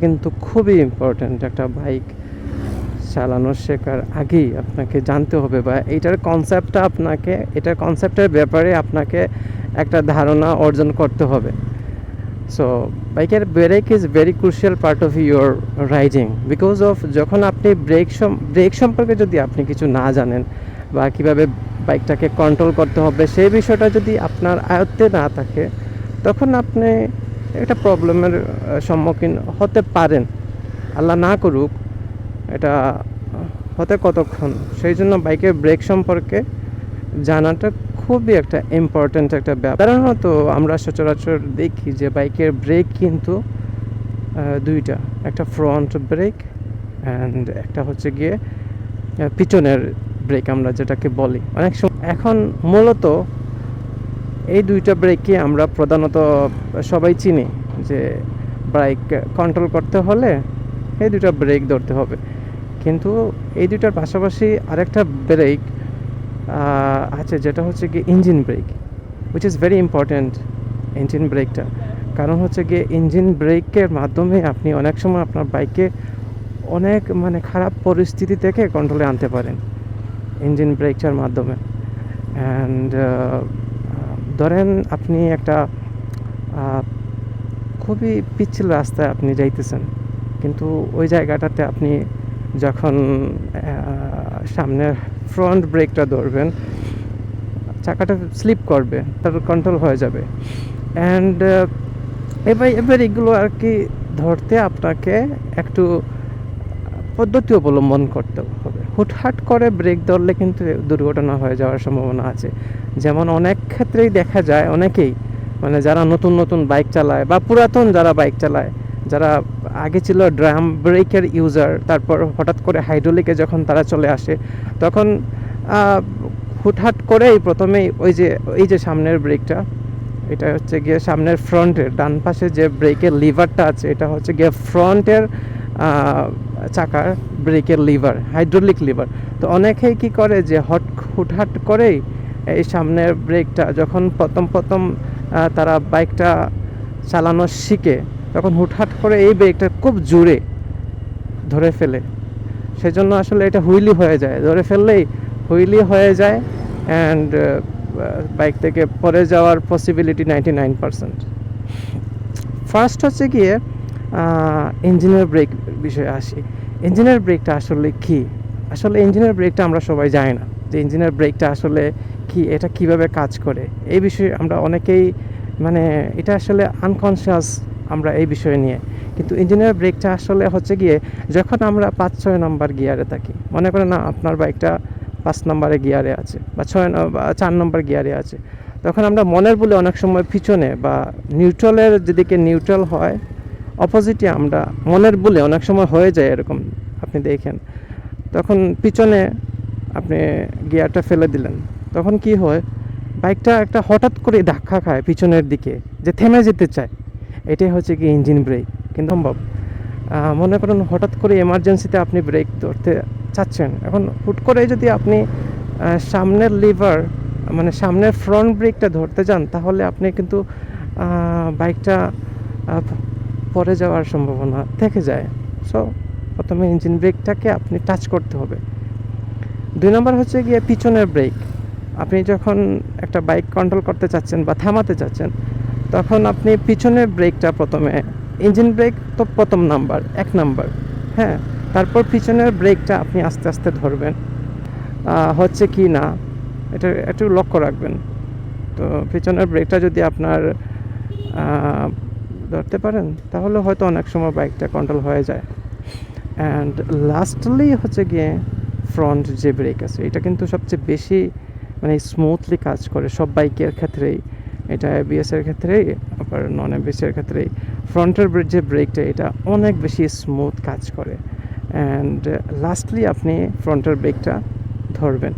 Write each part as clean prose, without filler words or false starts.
কিন্তু খুবই ইম্পর্ট্যান্ট। একটা বাইক চালানো শেখার আগেই আপনাকে জানতে হবে, বা এটার কনসেপ্টের ব্যাপারে আপনাকে একটা ধারণা অর্জন করতে হবে। সো বাইকের brake is very crucial part of your riding, because of যখন আপনি ব্রেক সম্পর্কে যদি আপনি কিছু না জানেন, বা কীভাবে বাইকটাকে কন্ট্রোল করতে হবে সেই বিষয়টা যদি আপনার আয়ত্তে না থাকে, তখন আপনি একটা প্রবলেমের সম্মুখীন হতে পারেন। আল্লাহ না করুক, এটা হতে কতক্ষণ। সেই জন্য বাইকের ব্রেক সম্পর্কে জানাটা খুবই একটা ইম্পর্ট্যান্ট একটা ব্যাপার। সাধারণত আমরা সচরাচর দেখি যে বাইকের ব্রেক কিন্তু দুইটা, একটা ফ্রন্ট ব্রেক অ্যান্ড একটা হচ্ছে গিয়ে পিছনের ব্রেক আমরা যেটাকে বলি। অনেক সময় এখন মূলত এই দুইটা ব্রেককে আমরা প্রধানত সবাই চিনি, যে বাইক কন্ট্রোল করতে হলে এই দুইটা ব্রেক ধরতে হবে। কিন্তু এই দুইটার পাশাপাশি আরেকটা ব্রেক আছে, যেটা হচ্ছে গিয়ে engine brake, which is very important. Engine ব্রেকটা কারণ হচ্ছে গিয়ে ইঞ্জিন ব্রেকের মাধ্যমে আপনি অনেক সময় আপনার বাইকে অনেক খারাপ পরিস্থিতি থেকে কন্ট্রোলে আনতে পারেন ইঞ্জিন ব্রেকটার মাধ্যমে। অ্যান্ড ধরেন আপনি একটা খুবই পিচ্ছিল রাস্তায় আপনি যাইতেছেন, কিন্তু ওই জায়গাটাতে আপনি যখন সামনের ফ্রন্ট ব্রেকটা ধরবেন, চাকাটা স্লিপ করবে, তারপর কন্ট্রোল হয়ে যাবে। অ্যান্ড এবার এগুলো আর কি ধরতে আপনাকে একটু পদ্ধতি অবলম্বন করতে হবে। হুটহাট করে ব্রেক ধরলে কিন্তু দুর্ঘটনা হয়ে যাওয়ার সম্ভাবনা আছে। যেমন অনেক ক্ষেত্রেই দেখা যায়, অনেকেই যারা নতুন বাইক চালায় বা পুরাতন যারা বাইক চালায়, যারা আগে ছিল ড্রাম ব্রেকের ইউজার, তারপর হঠাৎ করে হাইড্রোলিকে যখন তারা চলে আসে, তখন হুটহাট করেই প্রথমেই এই যে সামনের ব্রেকটা, এটা হচ্ছে গিয়ে সামনের ফ্রন্টের ডান পাশে যে ব্রেকের লিভারটা আছে, এটা হচ্ছে গিয়ে ফ্রন্টের চাকার ব্রেকের লিভার, হাইড্রোলিক লিভার। তো অনেকেই কি করে যে হুটহাট করেই এই সামনের ব্রেকটা যখন প্রথম তারা বাইকটা চালানো শিখে, তখন হুটহাট করে এই ব্রেকটা খুব জোরে ধরে ফেলে। সেজন্য আসলে এটা হুইলি হয়ে যায়, ধরে ফেললেই হুইলি হয়ে যায়, অ্যান্ড বাইক থেকে পড়ে যাওয়ার পসিবিলিটি 99%। ফার্স্ট হচ্ছে গিয়ে ইঞ্জিনের ব্রেক বিষয়ে আসি। ইঞ্জিনের ব্রেকটা আসলে কি? আসলে ইঞ্জিনের ব্রেকটা আমরা সবাই জানি না যে ইঞ্জিনের ব্রেকটা আসলে কি, এটা কিভাবে কাজ করে। এই বিষয়ে আমরা অনেকেই এটা আসলে আনকনসিয়াস আমরা এই বিষয় নিয়ে। কিন্তু ইঞ্জিনের ব্রেকটা আসলে হচ্ছে গিয়ে যখন আমরা 5-6 নম্বর গিয়ারে থাকি, মনে করেন না আপনার বাইকটা 5 নম্বরে গিয়ারে আছে বা 4 নম্বর গিয়ারে আছে, তখন আমরা মনের বলে অনেক সময় পিছনে বা নিউট্রালের যেদিকে নিউট্রাল হয় অপোজিটে আমরা মনের বলে অনেক সময় হয়ে যায় এরকম, আপনি দেখেন। তখন পিছনে আপনি গিয়ারটা ফেলে দিলেন, তখন কি হয়, বাইকটা একটা হঠাৎ করে ধাক্কা খায় পিছনের দিকে, যে থেমে যেতে চায়। এটাই হচ্ছে কি ইঞ্জিন ব্রেক। কিন্তু সম্ভব মনে করেন হঠাৎ করে এমার্জেন্সিতে আপনি ব্রেক ধরতে চাচ্ছেন, এখন হুট করে যদি আপনি সামনের লিভার সামনের ফ্রন্ট ব্রেকটা ধরতে যান, তাহলে আপনি কিন্তু বাইকটা পড়ে যাওয়ার সম্ভাবনা থেকে যায়। সো প্রথমে ইঞ্জিন ব্রেকটাকে আপনি টাচ করতে হবে। 2 নম্বর হচ্ছে গিয়ে পিছনের ব্রেক। আপনি যখন একটা বাইক কন্ট্রোল করতে চাচ্ছেন বা থামাতে চাচ্ছেন, তখন আপনি পিছনের ব্রেকটা প্রথমে, ইঞ্জিন ব্রেক তো প্রথম নাম্বার, 1 নাম্বার, হ্যাঁ। তারপর পিছনের ব্রেকটা আপনি আস্তে আস্তে ধরবেন, হচ্ছে কি না এটা একটু লক্ষ্য রাখবেন। তো পিছনের ব্রেকটা যদি আপনার ধরতে পারেন, তাহলে হয়তো অনেক সময় বাইকটা কন্ট্রোল হয়ে যায়। অ্যান্ড লাস্টলি হচ্ছে গিয়ে ফ্রন্ট যে ব্রেক আছে, এটা কিন্তু সবচেয়ে বেশি স্মুথলি কাজ করে সব বাইকের ক্ষেত্রেই। এটা এবিএসের ক্ষেত্রেই, আবার নন এবিএসের ক্ষেত্রেই ফ্রন্টের যে ব্রেকটা, এটা অনেক বেশি স্মুথ কাজ করে। অ্যান্ড লাস্টলি আপনি ফ্রন্টের ব্রেকটা ধরবেন।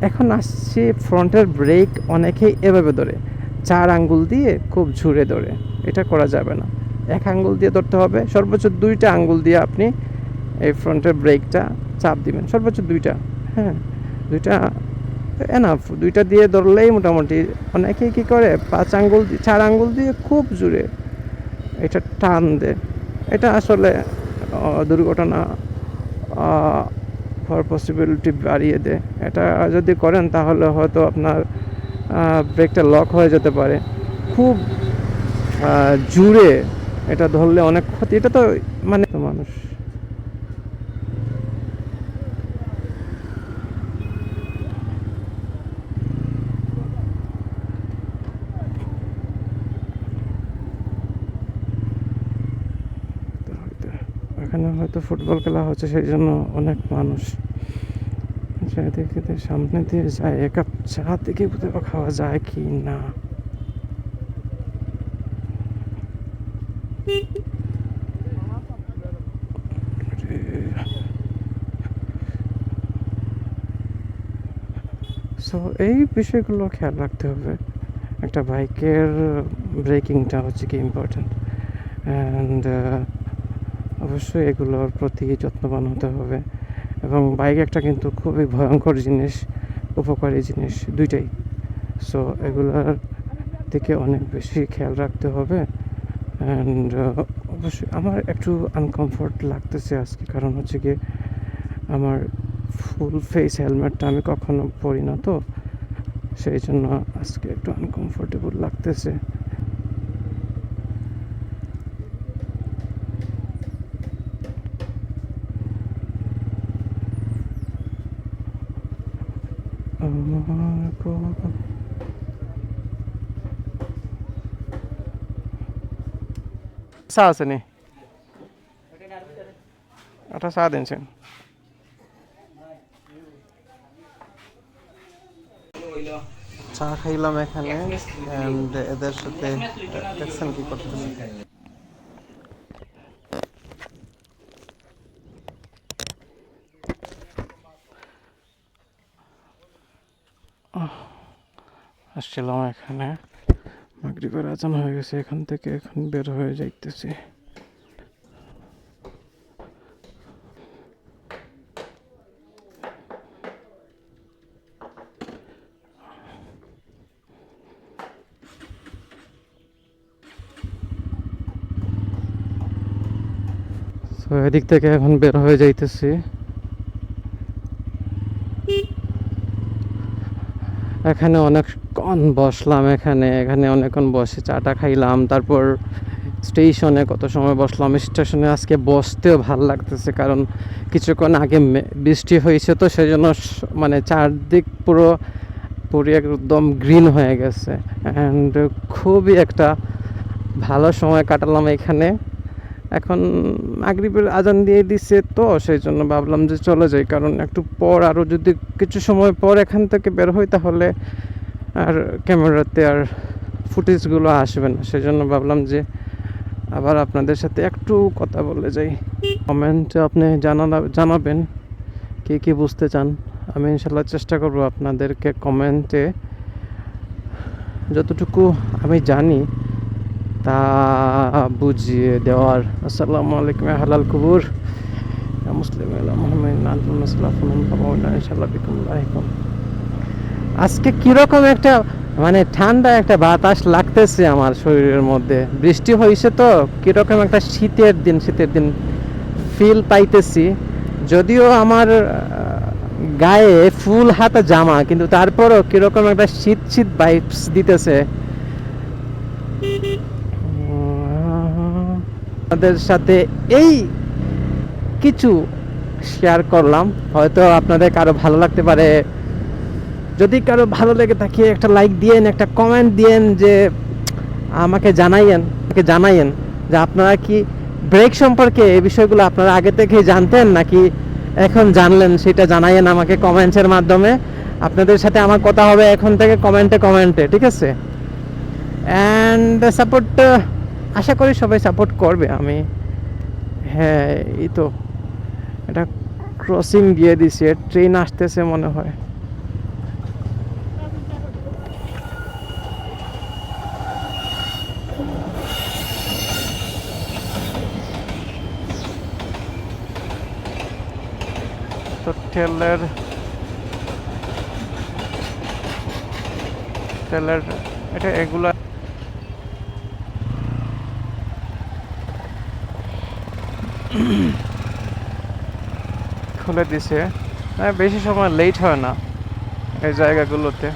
এখন আসছে ফ্রন্টের ব্রেক অনেকেই এভাবে ধরে, 4 আঙ্গুল দিয়ে খুব ঝুড়ে ধরে। এটা করা যাবে না, 1 আঙ্গুল দিয়ে ধরতে হবে, সর্বোচ্চ 2টা আঙ্গুল দিয়ে আপনি এই ফ্রন্টের ব্রেকটা চাপ দিবেন, সর্বোচ্চ 2টা, হ্যাঁ 2টা এনাফ। 2টা দিয়ে ধরলেই মোটামুটি। অনেকেই কী করে 4 আঙ্গুল দিয়ে খুব জোরে এটা টান দেয়, এটা আসলে দুর্ঘটনা হওয়ার পসিবিলিটি বাড়িয়ে দেয়। এটা যদি করেন তাহলে হয়তো আপনার ব্রেকটা লক হয়ে যেতে পারে। খুব জুড়ে এটা ধরলে অনেক ক্ষতি। এটা তো মানে মানুষ এখানে হয়তো ফুটবল খেলা হচ্ছে, সেই জন্য অনেক মানুষ দেখতে সামনে দিয়ে যায়। এক কাপ চা থেকে খাওয়া যায় কি না। সো এই বিষয়গুলো খেয়াল রাখতে হবে। একটা বাইকের ব্রেকিংটা হচ্ছে কি ইম্পর্ট্যান্ট, অ্যান্ড অবশ্যই এগুলোর প্রতি যত্নবান হতে হবে। এবং বাইক একটা কিন্তু খুবই ভয়ঙ্কর জিনিস, উপকারী জিনিস, দুইটাই। সো এগুলোর দিকে অনেক বেশি খেয়াল রাখতে হবে। অ্যান্ড অবশ্যই আমার একটু আনকমফোর্ট লাগতেছে আজকে, কারণ হচ্ছে কি আমার ফুল ফেস হেলমেটটা আমি কখনো পরি না, তো সেই জন্য আজকে একটু আনকমফোর্টেবল লাগতেছে। চা আছে নি? একটা চা দিনছেন। চা খাইলাম এখানে, অ্যান্ড এদের সাথে দেখছেন কি করতেছে। আসছিলাম এখানে, মাগরিবের আজান হয়ে গেছে, এখান থেকে এখন বের হয়ে যাইতেছি। তো এদিক থেকে এখন বের হয়ে যাইতেছি। এখানে অনেকক্ষণ বসলাম, এখানে অনেকক্ষণ বসে চাটা খাইলাম, তারপর স্টেশনে কত সময় বসলাম। স্টেশনে আজকে বসতেও ভাল লাগতেছে, কারণ কিছুক্ষণ আগে বৃষ্টি হয়েছে, তো সেই জন্য মানে চারদিক পুরো একদম গ্রিন হয়ে গেছে। অ্যান্ড খুবই একটা ভালো সময় কাটালাম এখানে। এখন মাগরিবের আজান দিয়ে দিচ্ছে, তো সেই জন্য ভাবলাম যে চলে যাই, কারণ একটু পর আরও যদি কিছু সময় পর এখান থেকে বের হই তাহলে আর ক্যামেরাতে আর ফুটেজগুলো আসবে না। সেই জন্য ভাবলাম যে আবার আপনাদের সাথে একটু কথা বলে যাই। কমেন্টে আপনি জানাবেন কে কী বুঝতে চান। আমি ইনশাল্লাহ চেষ্টা করব আপনাদেরকে কমেন্টে যতটুকু আমি জানি তা বুঝিয়ে দেওয়ার। আসসালামু আলাইকুম হালাল কুবুর মুসলিম আজকে কীরকম একটা মানে ঠান্ডা একটা বাতাস লাগতেছে আমার শরীরের মধ্যে। বৃষ্টি হয়েছে তো কীরকম একটা শীতের দিন ফিল পাইতেছি। যদিও আমার গায়ে ফুল হাতা জামা, কিন্তু তারপরও কীরকম একটা শীত ভাইবস দিতেছে। আপনাদের সাথে এই কিছু শেয়ার করলাম, হয়তো আপনাদের কারো ভালো লাগতে পারে। যদি কারো ভালো লেগে থাকে একটা লাইক দিয়েন, একটা কমেন্ট দিয়েন, যে আমাকে জানাইয়েন যে আপনারা কি ব্রেক সম্পর্কে এই বিষয়গুলো আপনারা আগে থেকে জানতেন নাকি এখন জানলেন, সেটা জানাইয়েন আমাকে কমেন্টসের মাধ্যমে। আপনাদের সাথে আমার কথা হবে এখন থেকে কমেন্টে, ঠিক আছে? অ্যান্ড সাপোর্ট আশা করি সবাই সাপোর্ট করবে। হ্যাঁ, এই তো এটা ক্রসিং দিয়ে দিছে, ট্রেন আসতেছে মনে হয়। তো তেলের এটা এগুলা খুলে দিছে, বেশি সময় লেট হয় না এই জায়গাগুলোতে।